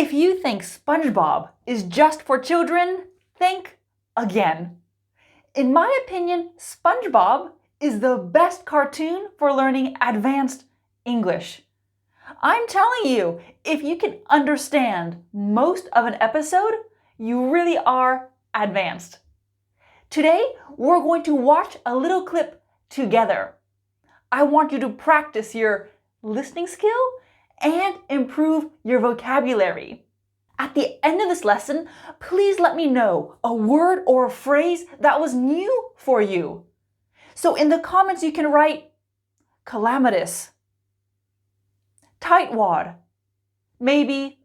If you think SpongeBob is just for children, think again. In my opinion, SpongeBob is the best cartoon for learning advanced English. I'm telling you, if you can understand most of an episode, you really are advanced. Today, we're going to watch a little clip together. I want you to practice your listening skill and improve your vocabulary. At the end of this lesson, please let me know a word or a phrase that was new for you. So in the comments you can write calamitous, tightwad, maybe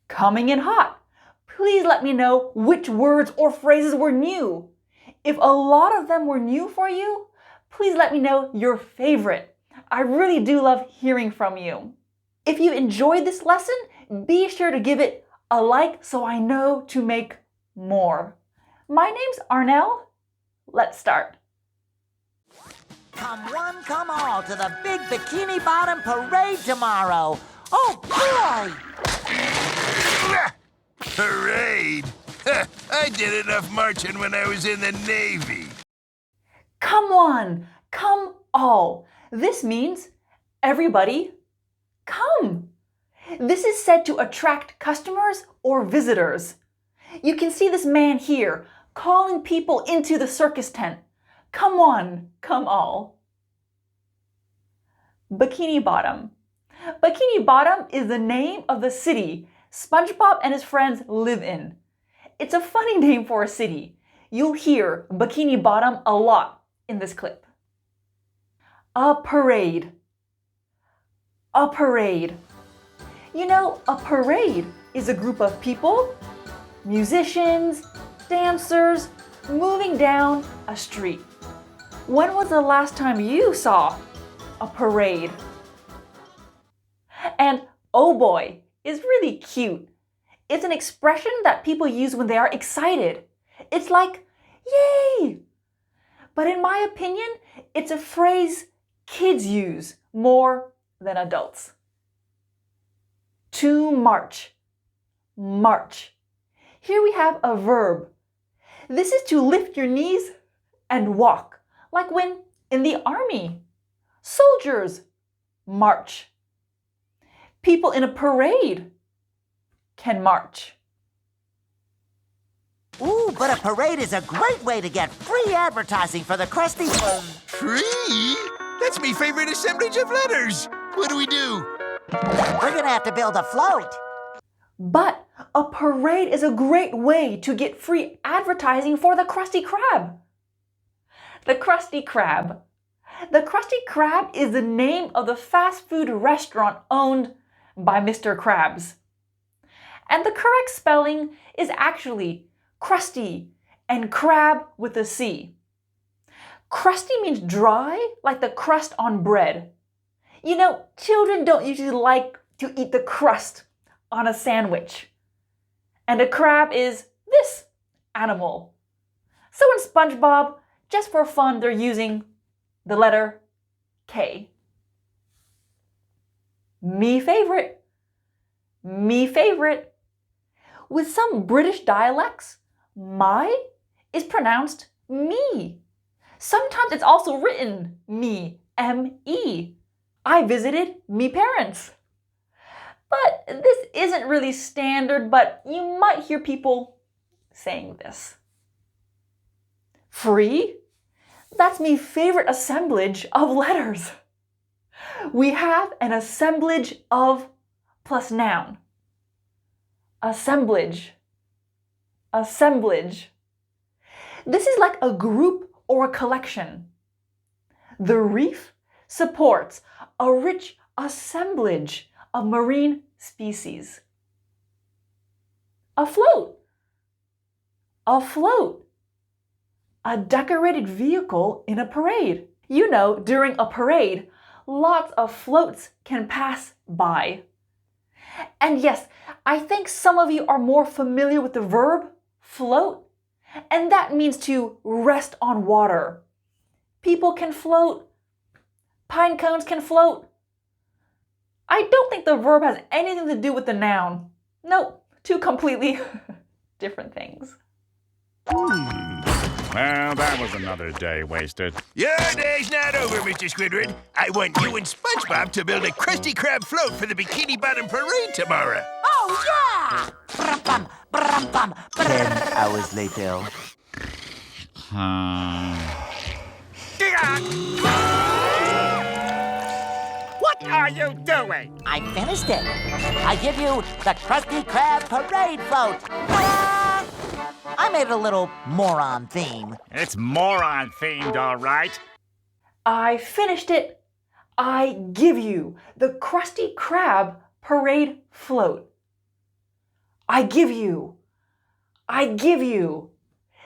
coming in hot. Please let me know which words or phrases were new. If a lot of them were new for you, please let me know your favorite. I really do love hearing from you. If you enjoyed this lesson, be sure to give it a like so I know to make more. My name's Arnel. Let's start. Come one, come all to the big Bikini Bottom parade tomorrow. Oh, boy! Parade? I did enough marching when I was in the Navy. Come one, come all. This means everybody come. This is said to attract customers or visitors. You can see this man here calling people into the circus tent. Come one, come all. Bikini Bottom. Bikini Bottom is the name of the city SpongeBob and his friends live in. It's a funny name for a city. You'll hear Bikini Bottom a lot in this clip. A parade. A parade. You know, a parade is a group of people, musicians, dancers, moving down a street. When was the last time you saw a parade? And oh boy is really cute. It's an expression that people use when they are excited. It's like, yay! But in my opinion, it's a phrase kids use more than adults. To march. March. Here we have a verb. This is to lift your knees and walk, like when in the army. Soldiers march. People in a parade can march. Ooh, but a parade is a great way to get free advertising for the Krusty Krab. Free? That's my favorite assemblage of letters. What do we do? We're gonna have to build a float. But a parade is a great way to get free advertising for the Krusty Krab. The Krusty Krab. The Krusty Krab is the name of the fast food restaurant owned by Mr. Krabs. And the correct spelling is actually crusty and crab with a C. Crusty means dry, like the crust on bread. You know, children don't usually like to eat the crust on a sandwich. And a crab is this animal. So in SpongeBob, just for fun, they're using the letter K. Me favorite. Me favorite. With some British dialects, my is pronounced me. Sometimes it's also written me, M-E. I visited me parents. But this isn't really standard, but you might hear people saying this. Free? That's me favorite assemblage of letters. We have an assemblage of plus noun. Assemblage. Assemblage. This is like a group or a collection. The reef supports a rich assemblage of marine species. Afloat. Afloat. A decorated vehicle in a parade. You know, during a parade, lots of floats can pass by. And yes, I think some of you are more familiar with the verb float, and that means to rest on water. People can float. Pine cones can float. I don't think the verb has anything to do with the noun. Nope, two completely different things. Well, that was another day wasted. Your day's not over, Mr. Squidward. I want you and SpongeBob to build a Krusty Krab float for the Bikini Bottom parade tomorrow. Oh, yeah! Brum-bum, brum-bum, 10 hours later. What are you doing? I finished it. I give you the Krusty Krab parade float. Ta-da! I made a little moron theme. It's moron themed, all right. I finished it. I give you the Krusty Krab parade float. I give you. I give you.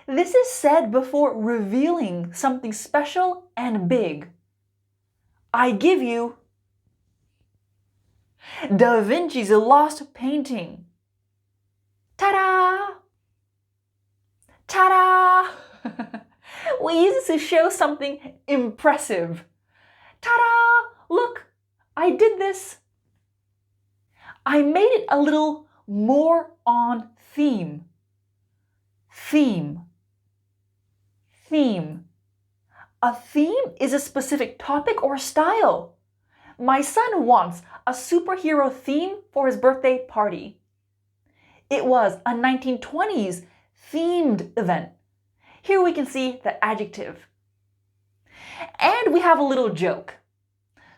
This is said before revealing something special and big. I give you Da Vinci's lost painting. Ta-da! Ta-da! We use this to show something impressive. Ta-da! Look, I did this. I made it a little more on theme. Theme. Theme. A theme is a specific topic or style. My son wants a superhero theme for his birthday party. It was a 1920s themed event. Here we can see the adjective. And we have a little joke.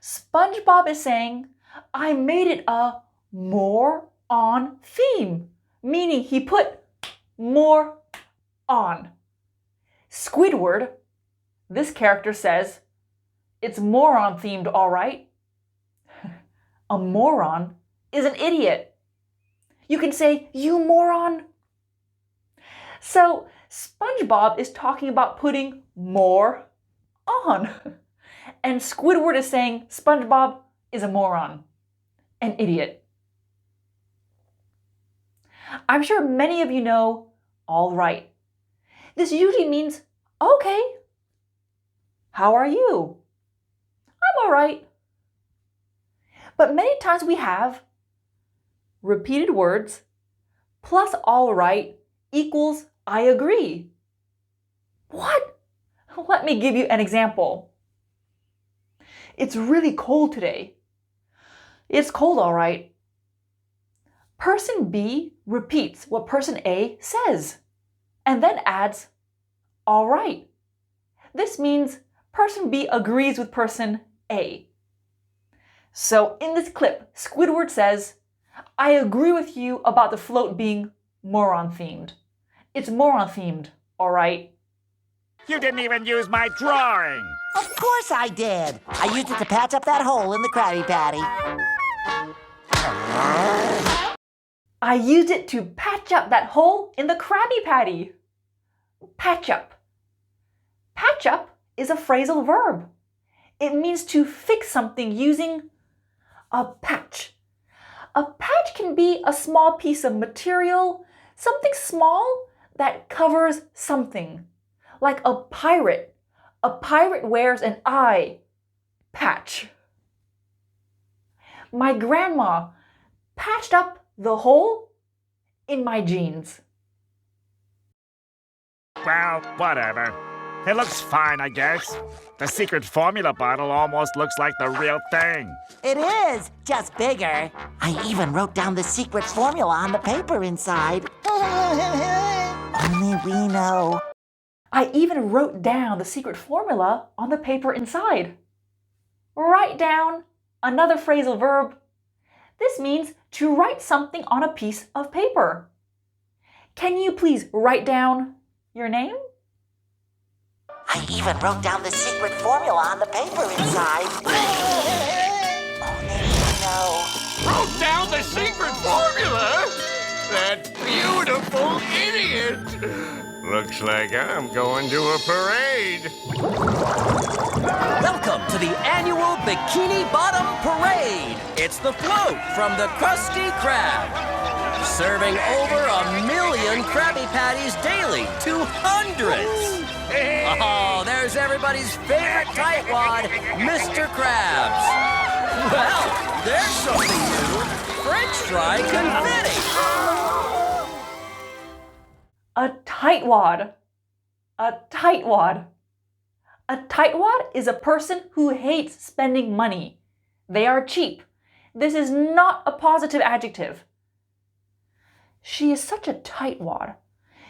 SpongeBob is saying, I made it a more on theme, meaning he put more on. Squidward, this character says, it's moron themed, all right. A moron is an idiot. You can say, you moron. So SpongeBob is talking about putting more on. And Squidward is saying SpongeBob is a moron, an idiot. I'm sure many of you know, all right. This usually means, okay. How are you? I'm all right. But many times we have repeated words plus all right equals I agree. What? Let me give you an example. It's really cold today. It's cold, all right. Person B repeats what person A says and then adds all right. This means person B agrees with person A. So in this clip, Squidward says, I agree with you about the float being moron themed. It's moron themed, all right? You didn't even use my drawing. Of course I did. I used it to patch up that hole in the Krabby Patty. I used it to patch up that hole in the Krabby Patty. Patch up. Patch up is a phrasal verb. It means to fix something using a patch. A patch can be a small piece of material, something small that covers something. Like a pirate. A pirate wears an eye patch. My grandma patched up the hole in my jeans. Well, whatever. It looks fine, I guess. The secret formula bottle almost looks like the real thing. It is, just bigger. I even wrote down the secret formula on the paper inside. Only we know. I even wrote down the secret formula on the paper inside. Write down, another phrasal verb. This means to write something on a piece of paper. Can you please write down your name? I even wrote down the secret formula on the paper inside. Only we know. Wrote down the secret formula? That beautiful idiot! Looks like I'm going to a parade. Welcome to the annual Bikini Bottom Parade. It's the float from the Krusty Krab. Serving over 1 million Krabby Patties daily to hundreds. Oh, there's everybody's favorite tightwad, Mr. Krabs. Well, there's something new. French fry confetti. tightwad. A tightwad. A tightwad is a person who hates spending money. They are cheap. This is not a positive adjective. She is such a tightwad.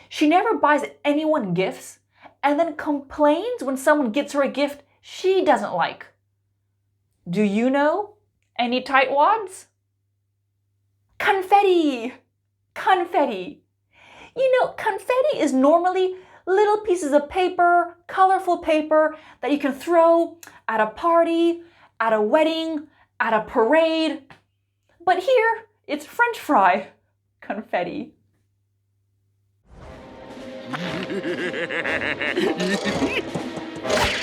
She never buys anyone gifts and then complains when someone gets her a gift she doesn't like. Do you know any tightwads? Confetti! Confetti! You know, confetti is normally little pieces of paper, colorful paper that you can throw at a party, at a wedding, at a parade. But here, it's French fry confetti.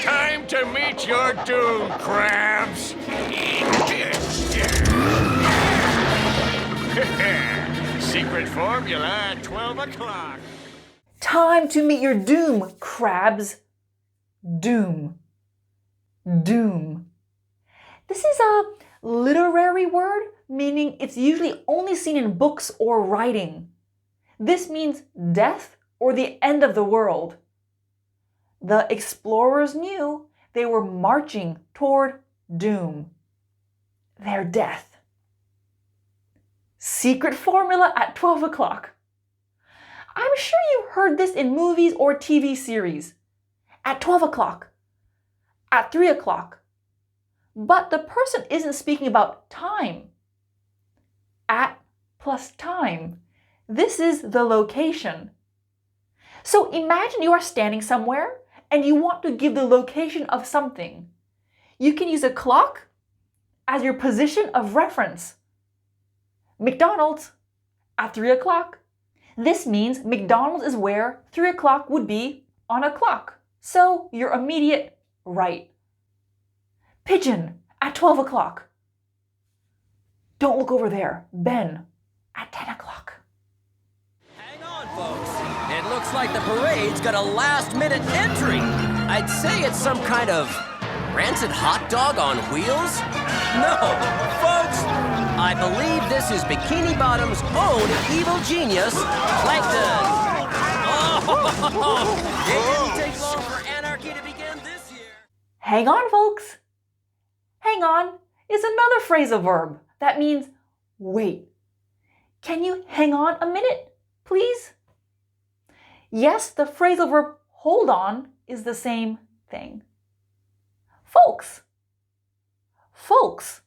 Time to meet your doom, crabs! Secret formula at 12 o'clock. Time to meet your doom, crabs. Doom. Doom. This is a literary word, meaning it's usually only seen in books or writing. This means death or the end of the world. The explorers knew they were marching toward doom, their death. Secret formula at 12 o'clock. I'm sure you've heard this in movies or TV series. At 12 o'clock. At 3 o'clock. But the person isn't speaking about time. At plus time. This is the location. So imagine you are standing somewhere and you want to give the location of something. You can use a clock as your position of reference. McDonald's at 3 o'clock. This means McDonald's is where 3 o'clock would be on a clock. So you're immediate right. Pigeon at 12 o'clock. Don't look over there. Ben at 10 o'clock. Hang on, folks. It looks like the parade's got a last-minute entry. I'd say it's some kind of rancid hot dog on wheels? No, folks, I believe this is Bikini Bottom's own evil genius, Plankton. Oh, it didn't take long for anarchy to begin this year. Hang on, folks. Hang on is another phrasal verb that means wait. Can you hang on a minute, please? Yes, the phrasal verb hold on is the same thing. Folks. Folks.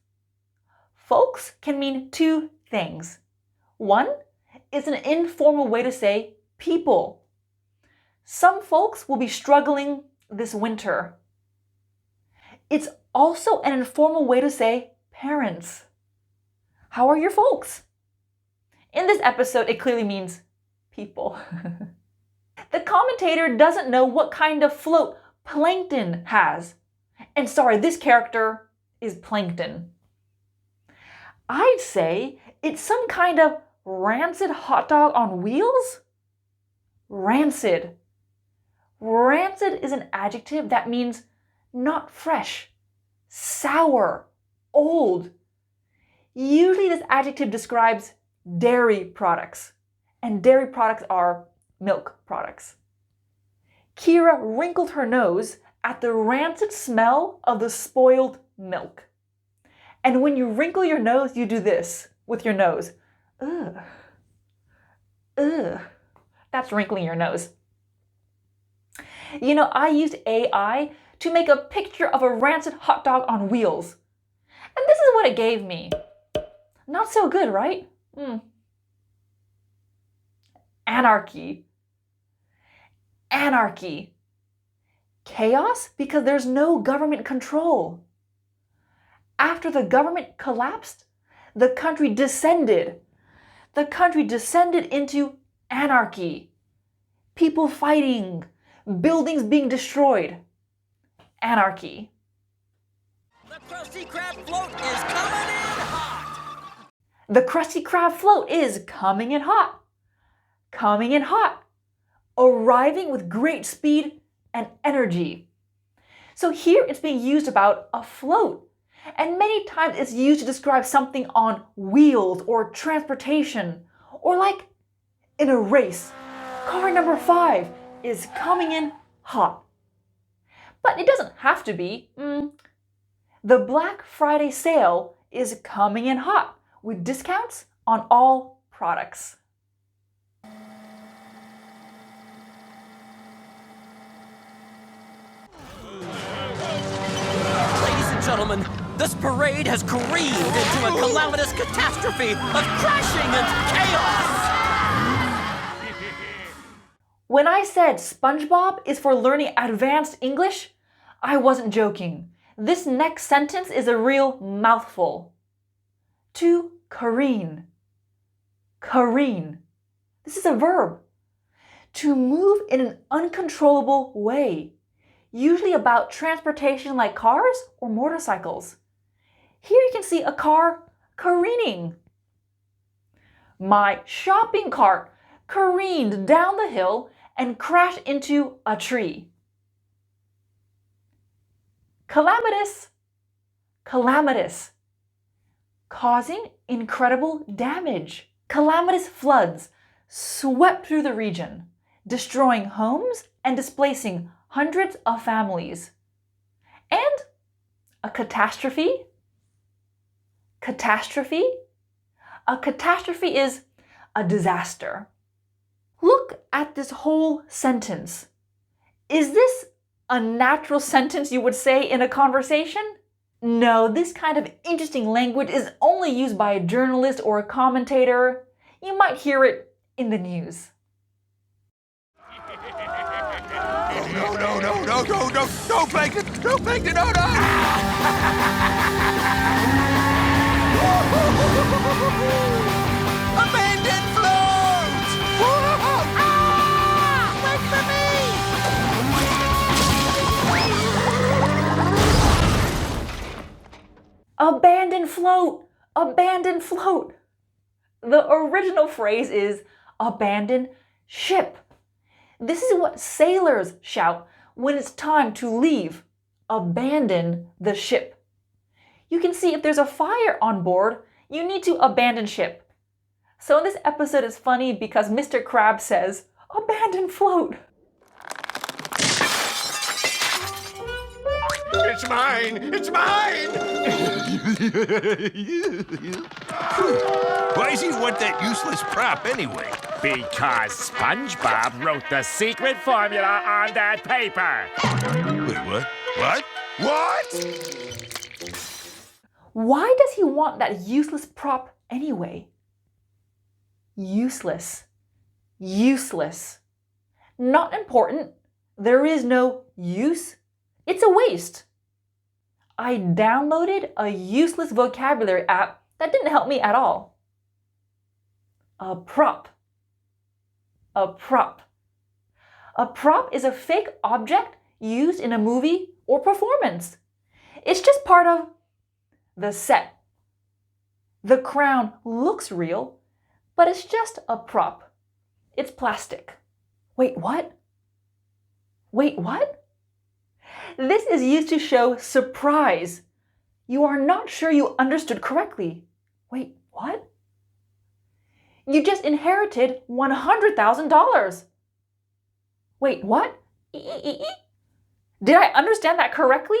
Folks can mean two things. One is an informal way to say people. Some folks will be struggling this winter. It's also an informal way to say parents. How are your folks? In this episode, it clearly means people. The commentator doesn't know what kind of float Plankton has. And sorry, this character is Plankton. I'd say it's some kind of rancid hot dog on wheels? Rancid. Rancid is an adjective that means not fresh, sour, old. Usually this adjective describes dairy products, and dairy products are milk products. Kira wrinkled her nose at the rancid smell of the spoiled milk. And when you wrinkle your nose, you do this with your nose. Ugh. Ugh. That's wrinkling your nose. You know, I used AI to make a picture of a rancid hot dog on wheels. And this is what it gave me. Not so good, right? Anarchy. Anarchy. Chaos because there's no government control. After the government collapsed, the country descended. The country descended into anarchy. People fighting, buildings being destroyed. Anarchy. The Krusty Krab float is coming in hot. The Krusty Krab float is coming in hot. Coming in hot. Arriving with great speed and energy. So here it's being used about a float. And many times it's used to describe something on wheels or transportation, or like in a race. Car number 5 is coming in hot. But it doesn't have to be. The Black Friday sale is coming in hot with discounts on all products. Ladies and gentlemen, this parade has careened into a calamitous catastrophe of crashing and chaos! When I said SpongeBob is for learning advanced English, I wasn't joking. This next sentence is a real mouthful. To careen. Careen. This is a verb. To move in an uncontrollable way, usually about transportation like cars or motorcycles. Here you can see a car careening. My shopping cart careened down the hill and crashed into a tree. Calamitous. Calamitous. Causing incredible damage. Calamitous floods swept through the region, destroying homes and displacing hundreds of families. And a catastrophe. Catastrophe. A catastrophe is a disaster. Look at this whole sentence. Is this a natural sentence you would say in a conversation? No, this kind of interesting language is only used by a journalist or a commentator. You might hear it in the news. No, Plankton! No, Plankton, no! Abandoned floats! Wait for me! Abandoned float! Abandoned float! The original phrase is abandoned ship. This is what sailors shout when it's time to leave. Abandon the ship. You can see if there's a fire on board, you need to abandon ship. So in this episode it's funny because Mr. Krab says, abandon float. It's mine! It's mine! Why does he want that useless prop anyway? Because SpongeBob wrote the secret formula on that paper. Wait, what? What? What? Why does he want that useless prop anyway? Useless. Useless. Not important. There is no use. It's a waste. I downloaded a useless vocabulary app that didn't help me at all. A prop. A prop. A prop is a fake object used in a movie or performance. It's just part of the set. The crown looks real, but it's just a prop. It's plastic. Wait, what? Wait, what? This is used to show surprise. You are not sure you understood correctly. Wait, what? You just inherited $100,000. Wait, what? Did I understand that correctly?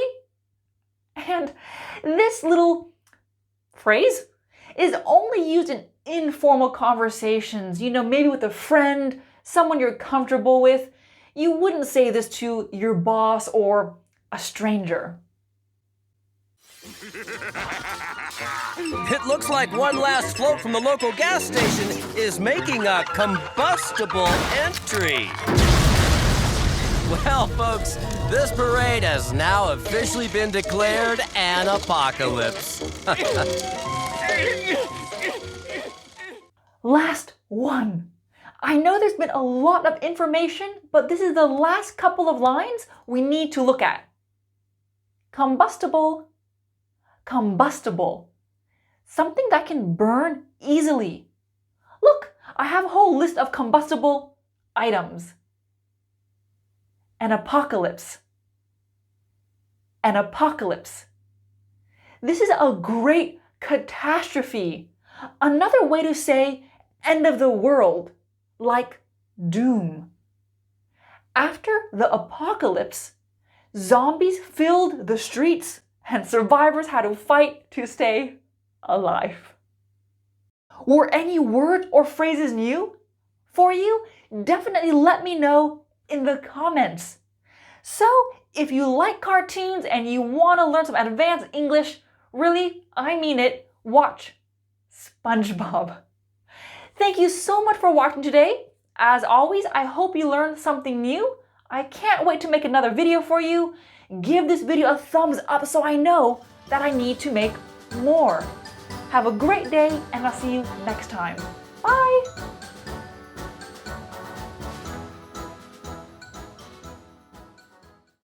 And this little phrase is only used in informal conversations, maybe with a friend, someone you're comfortable with. You wouldn't say this to your boss or a stranger. It looks like one last float from the local gas station is making a combustible entry. Well, folks, this parade has now officially been declared an apocalypse. Last one. I know there's been a lot of information, but this is the last couple of lines we need to look at. Combustible. Combustible. Something that can burn easily. Look, I have a whole list of combustible items. An apocalypse. An apocalypse. This is a great catastrophe. Another way to say end of the world, like doom. After the apocalypse, zombies filled the streets and survivors had to fight to stay alive. Were any words or phrases new for you? Definitely let me know in the comments. So, if you like cartoons and you want to learn some advanced English, really, I mean it, watch SpongeBob. Thank you so much for watching today. As always, I hope you learned something new. I can't wait to make another video for you. Give this video a thumbs up so I know that I need to make more. Have a great day and I'll see you next time. Bye!